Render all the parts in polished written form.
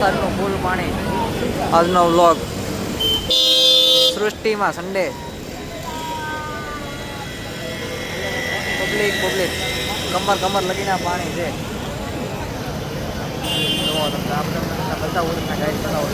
આજનું ફૂલ પાણી આજનો વ્લોગ સૃષ્ટિમાં સન્ડે પબ્લિક કમર લગીના પાણી છે. જો તમને આપણે બધા ઓળખના ગાઈડ બનાવો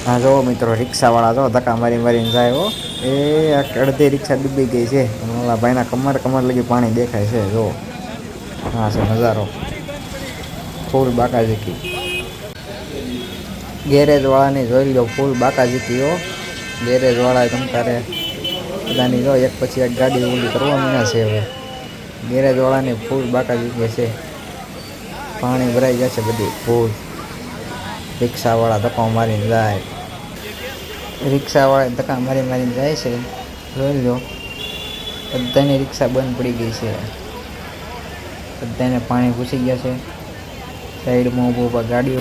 હા જો મિત્રો રિક્ષાવાળા જો ધક્કા મારીને જાય હો. એ અડધી રિક્ષા ડૂબી ગઈ છે. ઓલા ભાઈના કમર લગી પાણી દેખાય છે. જો હા છે નજારો ફૂલ બાકાજીકી. ગેરેજ વાળાની જોઈ લો ફૂલ બાકાજીકી હો. ગેરેજ વાળા તમ તારે બધાની જો એક પછી એક ગાડી ઓલી કરવા મીના છે. હવે ગેરેજ વાળાની ફૂલ બાકાજીકી છે. પાણી ભરાઈ જશે બધી ફૂલ. રિક્ષાવાળા ધક્કો મારીને જાય. રિક્ષાવાળા ધક્કા મારીને જાય છે. જોઈ લો બધાની રિક્ષા બંધ પડી ગઈ છે. બધાને પાણી ઘૂસી ગયા છે. સાઈડમાં ઊભા ગાડીઓ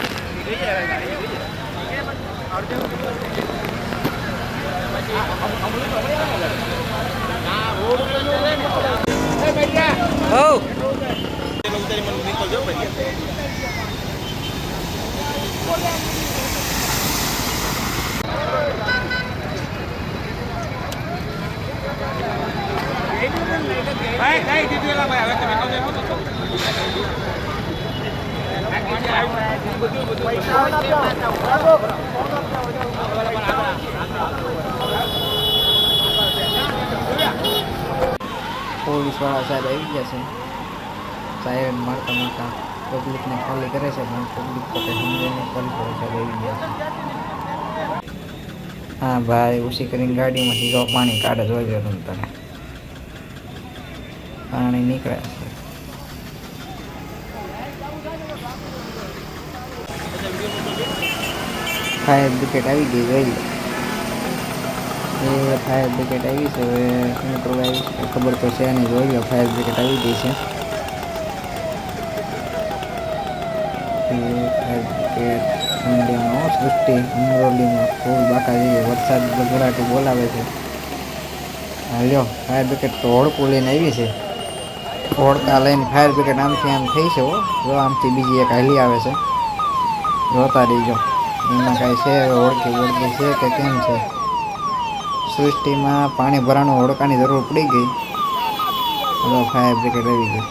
પોલીસ વાળા સાહેબ આવી ગયા છે. સાયરન મારતા પબ્લિકને ખાલી કરે છે, પણ પબ્લિક તો કંઈ સમજે નહીં. પોલીસ વાળા સાહેબ આવી ગયા છે. હા ભાઈ ઉસી કરીને ગાડીમાંથી જો પાણી કાઢે જોઈ લો તમે. પાણી નીકળે છે. ફાયર બ્રિગેડ આવી ગઈ જોઈ લો. એ ફાયર બ્રિગેડ આવી છે. હવે કંટ્રોલ આવી છે ખબર તો છે નહીં. જોઈ લો ફાયર બ્રિગેડ આવી ગઈ છે. ફાયર બ્રિગેડ ઇન્ડિયામાં સૃષ્ટિ અમરોલીમાં ફૂલ બાકાજી વરસાદ ગગડાટી બોલાવે છે. હાલ્યો ફાયર બ્રિગેડ તો હોડકું લઈને આવી છે. હોડકા લઈને ફાયર બ્રિગેડ આમથી આમ થઈ છે. જો આમથી બીજી એક હાલી આવે છે. જોતા રહીજો એમાં કાંઈ છે હવે હોડકી છે કે કેમ છે. સૃષ્ટિમાં પાણી ભરાનું હોડકાની જરૂર પડી ગઈ. હવે ફાયર બ્રિગેડ આવી ગઈ.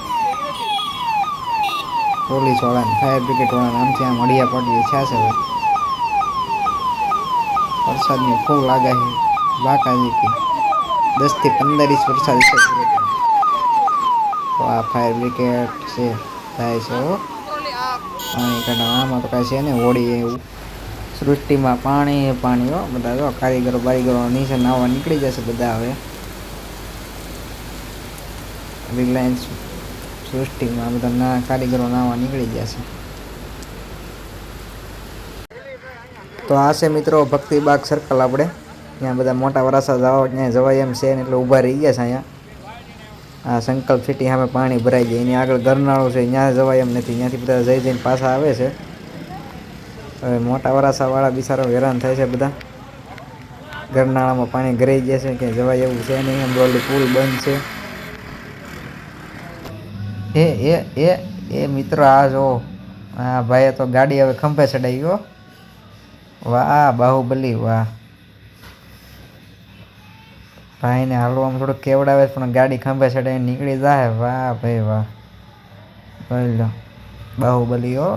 પોલીસ વાળાને ફાયર બ્રિગેડ વાળાને આમથી આમ હડિયા પડવી ઈચ્છા છે. હવે વરસાદની ફૂલ આગાહી બાકાજી 10 થી 15 ઇંચ વરસાદ છે. તો આ ફાયર બ્રિગેડ છે થાય છે પાણી કાઢવા. આમાં તો કાંઈ છે ને હોડી એવું. સૃષ્ટિમાં પાણી હો. બધા જો કારીગરો નીચે નાવા નીકળી જશે બધા. હવે રિલાયન્સ સૃષ્ટિમાં બધા કારીગરો નાવા નીકળી જશે. તો આ છે મિત્રો ભક્તિબાગ સર્કલ. આપણે ત્યાં બધા મોટા વરાસા ત્યાં જવાય એમ છે ને એટલે ઊભા રહી ગયા છે. અહીંયા આ સંકલ્પ સિટી સામે પાણી ભરાઈ જાય. એની આગળ ગરનાળું છે, ત્યાં જવાય એમ નથી. ત્યાંથી બધા જઈને પાછા આવે છે. હવે મોટા વરાસાવાળા બિચારો હેરાન થાય છે. બધા ગરનાળામાં પાણી ભરાઈ ગયા છે કે જવાય એવું છે નહીં. અમરોલી પુલ બંધ છે. એ મિત્રો આ જો હા ભાઈએ તો ગાડી હવે ખંભે ચડાવી ગયો. વાહ બાહુબલી વાહ. ભાઈને હાલવામાં થોડુંક કેવડાવે પણ ગાડી ખંભે ચડાવીને નીકળી જાય. વાહ ભાઈ વાહ. બોલો બાહુબલી હો.